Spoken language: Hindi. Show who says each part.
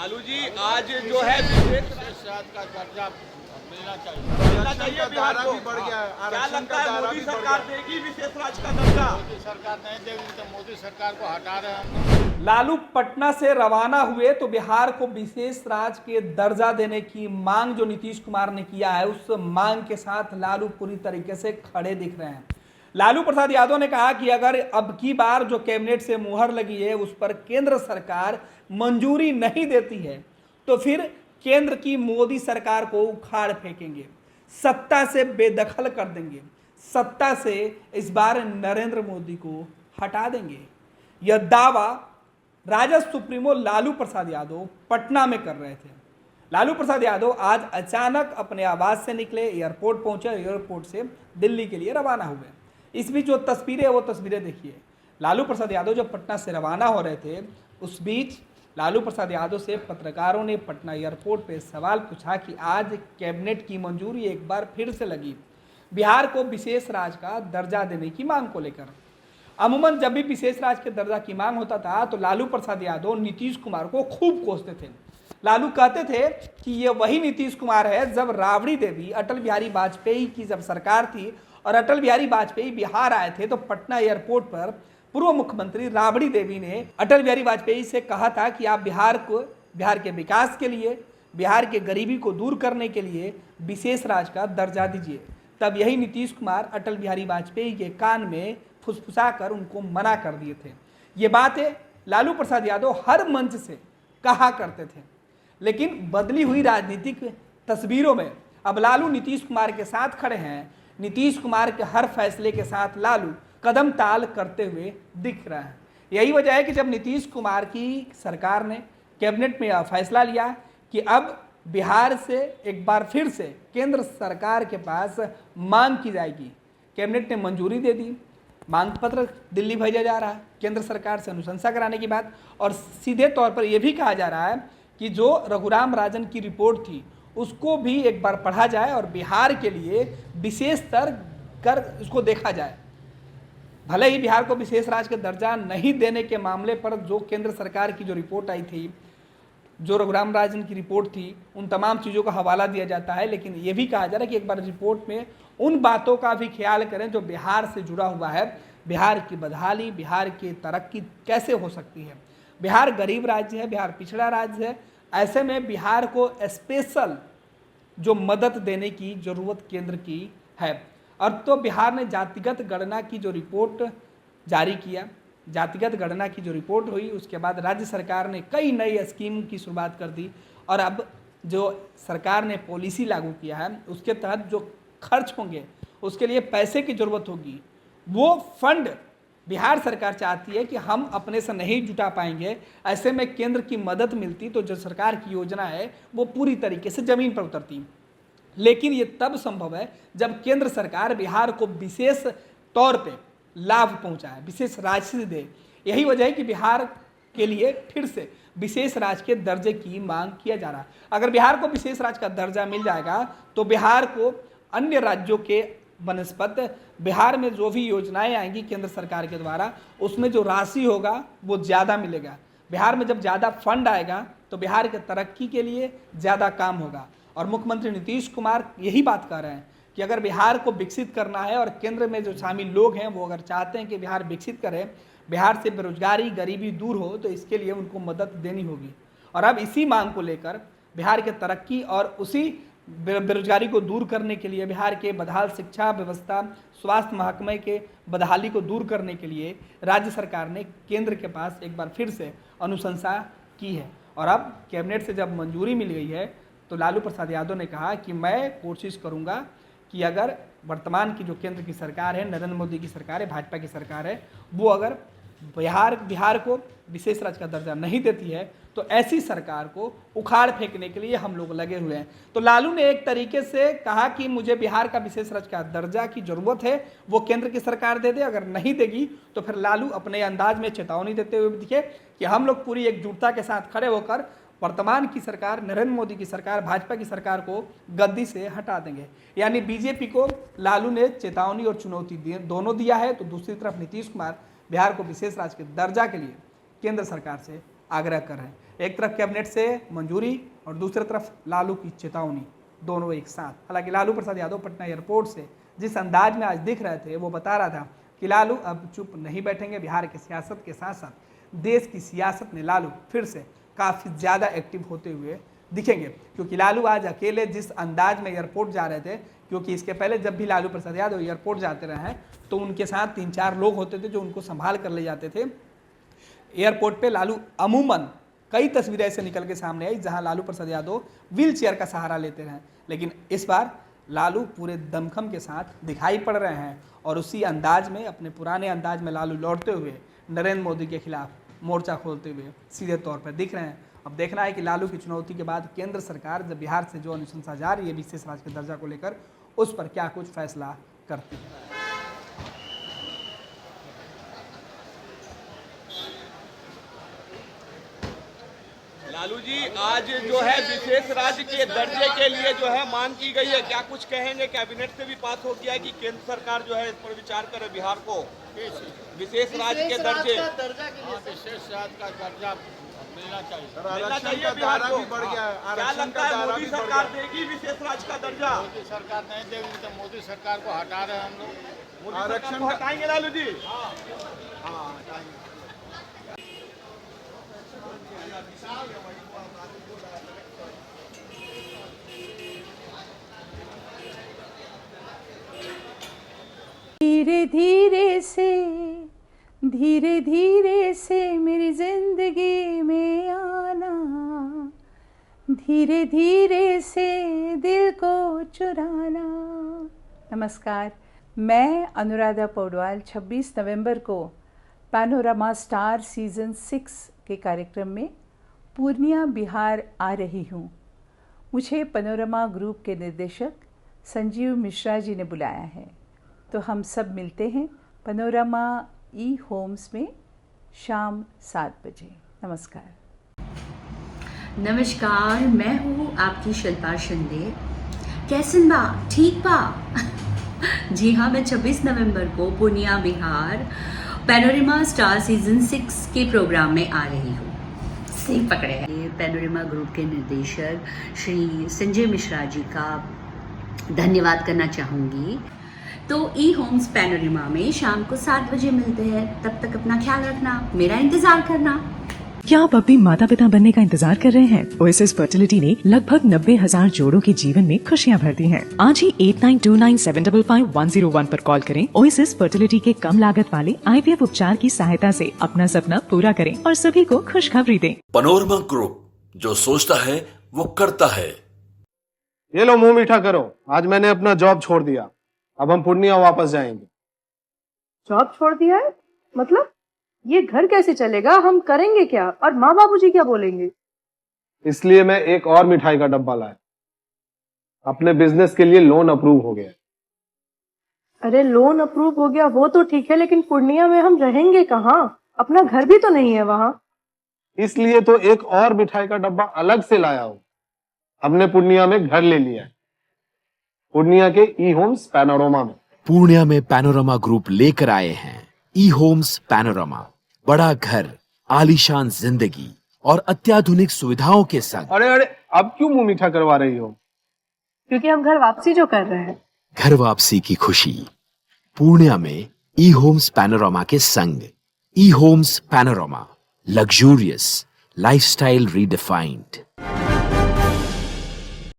Speaker 1: लालू जी आज जो है विशेष
Speaker 2: राज्य का दर्जा मिलना चाहिए।
Speaker 1: मिलना चाहिए बिहार को।
Speaker 2: भी बढ़ गया है,
Speaker 1: क्या
Speaker 2: आरक्षण
Speaker 1: लगता
Speaker 2: का
Speaker 1: है
Speaker 2: दायरा
Speaker 1: मोदी
Speaker 2: भी बढ़
Speaker 1: सरकार
Speaker 2: गया।
Speaker 1: देगी विशेष राज्य का दर्जा?
Speaker 2: मोदी सरकार नहीं देगी तो मोदी सरकार को हटा रहे हैं हम लोग।
Speaker 3: लालू पटना से रवाना हुए तो बिहार को विशेष राज्य के दर्जा देने की मांग जो नीतीश कुमार ने किया है, उस मांग के साथ लालू पूरी तरीके से खड़े दिख रहे हैं। लालू प्रसाद यादव ने कहा कि अगर अब की बार जो कैबिनेट से मुहर लगी है उस पर केंद्र सरकार मंजूरी नहीं देती है तो फिर केंद्र की मोदी सरकार को उखाड़ फेंकेंगे, सत्ता से बेदखल कर देंगे, सत्ता से इस बार नरेंद्र मोदी को हटा देंगे। यह दावा राजद सुप्रीमो लालू प्रसाद यादव पटना में कर रहे थे। लालू प्रसाद यादव आज अचानक अपने आवास से निकले, एयरपोर्ट पहुंचे, एयरपोर्ट से दिल्ली के लिए रवाना हुए। इस बीच जो तस्वीरें वो तस्वीरें देखिए। लालू प्रसाद यादव जब पटना से रवाना हो रहे थे उस बीच लालू प्रसाद यादव से पत्रकारों ने पटना एयरपोर्ट पे सवाल पूछा कि आज कैबिनेट की मंजूरी एक बार फिर से लगी बिहार को विशेष राज्य का दर्जा देने की मांग को लेकर। अमूमन जब भी विशेष राज्य के दर्जा की मांग होता था तो लालू प्रसाद यादव नीतीश कुमार को खूब कोसते थे। लालू कहते थे कि ये वही नीतीश कुमार है जब राबड़ी देवी अटल बिहारी वाजपेयी की जब सरकार थी और अटल बिहारी वाजपेयी बिहार आए थे तो पटना एयरपोर्ट पर पूर्व मुख्यमंत्री राबड़ी देवी ने अटल बिहारी वाजपेयी से कहा था कि आप बिहार के विकास के लिए, बिहार के गरीबी को दूर करने के लिए विशेष राज्य का दर्जा दीजिए। तब यही नीतीश कुमार अटल बिहारी वाजपेयी के कान में फुसफुसा कर उनको मना कर दिए थे। ये बातें लालू प्रसाद यादव हर मंच से कहा करते थे, लेकिन बदली हुई राजनीतिक तस्वीरों में अब लालू नीतीश कुमार के साथ खड़े हैं। नीतीश कुमार के हर फैसले के साथ लालू कदम ताल करते हुए दिख रहा है। यही वजह है कि जब नीतीश कुमार की सरकार ने कैबिनेट में यह फैसला लिया कि अब बिहार से एक बार फिर से केंद्र सरकार के पास मांग की जाएगी, कैबिनेट ने मंजूरी दे दी। मांग पत्र दिल्ली भेजा जा रहा है केंद्र सरकार से अनुशंसा कराने की बात, और सीधे तौर पर यह भी कहा जा रहा है कि जो रघुराम राजन की रिपोर्ट थी उसको भी एक बार पढ़ा जाए और बिहार के लिए विशेष स्तर कर उसको देखा जाए। भले ही बिहार को विशेष राज्य का दर्जा नहीं देने के मामले पर जो केंद्र सरकार की जो रिपोर्ट आई थी, जो रघुराम राजन की रिपोर्ट थी, उन तमाम चीज़ों का हवाला दिया जाता है, लेकिन ये भी कहा जा रहा है कि एक बार रिपोर्ट में उन बातों का भी ख्याल करें जो बिहार से जुड़ा हुआ है। बिहार की बदहाली, बिहार की तरक्की कैसे हो सकती है। बिहार गरीब राज्य है, बिहार पिछड़ा राज्य है, ऐसे में बिहार को स्पेशल जो मदद देने की ज़रूरत केंद्र की है। और तो बिहार ने जातिगत गणना की जो रिपोर्ट जारी किया, जातिगत गणना की जो रिपोर्ट हुई, उसके बाद राज्य सरकार ने कई नई स्कीम की शुरुआत कर दी और अब जो सरकार ने पॉलिसी लागू किया है उसके तहत जो खर्च होंगे उसके लिए पैसे की ज़रूरत होगी। वो फंड बिहार सरकार चाहती है कि हम अपने से नहीं जुटा पाएंगे, ऐसे में केंद्र की मदद मिलती तो जो सरकार की योजना है वो पूरी तरीके से ज़मीन पर उतरती। लेकिन ये तब संभव है जब केंद्र सरकार बिहार को विशेष तौर पे लाभ पहुंचाए, विशेष राशि दे। यही वजह है कि बिहार के लिए फिर से विशेष राज्य के दर्जे की मांग किया जा रहा है। अगर बिहार को विशेष राज्य का दर्जा मिल जाएगा तो बिहार को अन्य राज्यों के बनस्पत बिहार में जो भी योजनाएं आएंगी केंद्र सरकार के द्वारा उसमें जो राशि होगा वो ज़्यादा मिलेगा। बिहार में जब ज़्यादा फंड आएगा तो बिहार के तरक्की के लिए ज़्यादा काम होगा। और मुख्यमंत्री नीतीश कुमार यही बात कर रहे हैं कि अगर बिहार को विकसित करना है और केंद्र में जो शामिल लोग हैं वो अगर चाहते हैं कि बिहार विकसित करें, बिहार से बेरोजगारी गरीबी दूर हो, तो इसके लिए उनको मदद देनी होगी। और अब इसी मांग को लेकर बिहार के तरक्की और उसी बेरोजगारी को दूर करने के लिए, बिहार के बदहाल शिक्षा व्यवस्था, स्वास्थ्य महकमे के बदहाली को दूर करने के लिए राज्य सरकार ने केंद्र के पास एक बार फिर से अनुशंसा की है। और अब कैबिनेट से जब मंजूरी मिल गई है तो लालू प्रसाद यादव ने कहा कि मैं कोशिश करूंगा कि अगर वर्तमान की जो केंद्र की सरकार है, नरेंद्र मोदी की सरकार है, भाजपा की सरकार है, वो अगर बिहार को विशेष राज्य का दर्जा नहीं देती है तो ऐसी सरकार को उखाड़ फेंकने के लिए हम लोग लगे हुए हैं। तो लालू ने एक तरीके से कहा कि मुझे बिहार का विशेष राज्य का दर्जा की जरूरत है, वो केंद्र की सरकार दे दे, अगर नहीं देगी तो फिर लालू अपने अंदाज में चेतावनी देते हुए दिखे कि हम लोग पूरी एकजुटता के साथ खड़े होकर वर्तमान की सरकार, नरेंद्र मोदी की सरकार, भाजपा की सरकार को गद्दी से हटा देंगे। यानी बीजेपी को लालू ने चेतावनी और चुनौती दोनों दिया है, तो दूसरी तरफ नीतीश कुमार बिहार को विशेष राज्य के दर्जा के लिए केंद्र सरकार से आग्रह कर रहे हैं। एक तरफ कैबिनेट से मंजूरी और दूसरी तरफ लालू की चेतावनी, दोनों एक साथ। हालांकि लालू प्रसाद यादव पटना एयरपोर्ट से जिस अंदाज में आज दिख रहे थे वो बता रहा था कि लालू अब चुप नहीं बैठेंगे। बिहार की सियासत के साथ साथ देश की सियासत में लालू फिर से काफ़ी ज़्यादा एक्टिव होते हुए दिखेंगे, क्योंकि लालू आज अकेले जिस अंदाज में एयरपोर्ट जा रहे थे, क्योंकि इसके पहले जब भी लालू प्रसाद यादव एयरपोर्ट जाते रहे हैं तो उनके साथ 3-4 लोग होते थे जो उनको संभाल कर ले जाते थे एयरपोर्ट पे। लालू अमूमन कई तस्वीरें ऐसे निकल के सामने आई जहां लालू प्रसाद यादव व्हील चेयर का सहारा लेते रहे, लेकिन इस बार लालू पूरे दमखम के साथ दिखाई पड़ रहे हैं और उसी अंदाज में, अपने पुराने अंदाज में लालू लौटते हुए नरेंद्र मोदी के खिलाफ मोर्चा खोलते हुए सीधे तौर पर दिख रहे हैं। अब देखना है कि लालू की चुनौती के बाद केंद्र सरकार जब बिहार से जो अनुशंसा जा रही है विशेष राज्य के दर्जा को लेकर, उस पर क्या कुछ फैसला करती है।
Speaker 1: लालू जी, आज जो है विशेष राज्य के दर्जे के लिए जो है मांग की गई है, क्या कुछ कहेंगे? कैबिनेट से भी पास हो गया है कि केंद्र सरकार जो है इस पर विचार करे, बिहार को विशेष राज्य के दर्जे,
Speaker 2: विशेष राज्य का दर्जा मिलना चाहिए।
Speaker 1: मिलना चाहिए बिहार को। क्या लगता है मोदी सरकार देगी विशेष राज्य का दर्जा?
Speaker 2: मोदी सरकार नहीं देगी तो मोदी सरकार को हटा रहे हैं हम लोग।
Speaker 1: आरक्षण को हटाएंगे लालू जी?
Speaker 2: हाँ हटाएंगे।
Speaker 4: धीरे धीरे से मेरी जिंदगी में आना, धीरे धीरे से दिल को चुराना। नमस्कार, मैं अनुराधा पौडवाल 26 नवंबर को पैनोरमा स्टार सीज़न 6 के कार्यक्रम में पूर्णिया बिहार आ रही हूँ। मुझे पैनोरमा ग्रुप के निर्देशक संजीव मिश्रा जी ने बुलाया है, तो हम सब मिलते हैं पैनोरमा ई होम्स में शाम 7 बजे। नमस्कार।
Speaker 5: नमस्कार, मैं हूँ आपकी शिल्पा शिंदे। कैसन बा? ठीक बा? जी हाँ, मैं 26 नवंबर को Purnia Bihar panorama star season 6 के प्रोग्राम में आ रही हूँ। सही पकड़े हैं। पैनोरमा ग्रुप के निर्देशक श्री संजय मिश्रा जी का धन्यवाद करना चाहूँगी। तो ई होम्स पैनोरमा में शाम को 7 बजे मिलते हैं। तब तक अपना ख्याल रखना, मेरा इंतजार करना।
Speaker 6: क्या आप अपने माता पिता बनने का इंतजार कर रहे हैं? ओएसिस फर्टिलिटी ने लगभग 90,000 जोड़ों के जीवन में खुशियां भर दी हैं। आज ही 8929755101 पर कॉल करें। ओएसिस फर्टिलिटी के कम लागत वाले IVF उपचार की सहायता से अपना सपना पूरा करें और सभी को खुशखबरी दें।
Speaker 7: पैनोरमा ग्रुप, जो सोचता है वो करता है।
Speaker 8: ये लो मुंह मीठा करो, आज मैंने अपना जॉब छोड़ दिया, अब हम पूर्णिया वापस जाएंगे।
Speaker 9: जॉब छोड़ दिया है? मतलब ये घर कैसे चलेगा? हम करेंगे क्या? और माँ बाबूजी क्या बोलेंगे?
Speaker 8: इसलिए मैं एक और मिठाई का डब्बा लाया। अपने बिजनेस के लिए लोन अप्रूव हो गया।
Speaker 9: अरे लोन अप्रूव हो गया वो तो ठीक है, लेकिन पूर्णिया में हम रहेंगे कहाँ? अपना घर भी तो नहीं है वहाँ।
Speaker 8: इसलिए तो एक और मिठाई का डब्बा अलग से लाया हूँ। हमने पूर्णिया में घर ले लिया है, पूर्णिया के ई होम्स पैनोरमा में।
Speaker 7: पूर्णिया में पैनोरमा ग्रुप लेकर आए हैं ई होम्स पैनोरमा। बड़ा घर, आलीशान जिंदगी और अत्याधुनिक सुविधाओं के संग।
Speaker 8: अरे अरे, अब क्यों मुंह मीठा करवा रही हो?
Speaker 9: क्योंकि हम घर वापसी जो कर रहे हैं।
Speaker 7: घर वापसी की खुशी पूर्णिया में ई होम्स पैनोरमा के संग। E homes panorama, luxurious lifestyle redefined.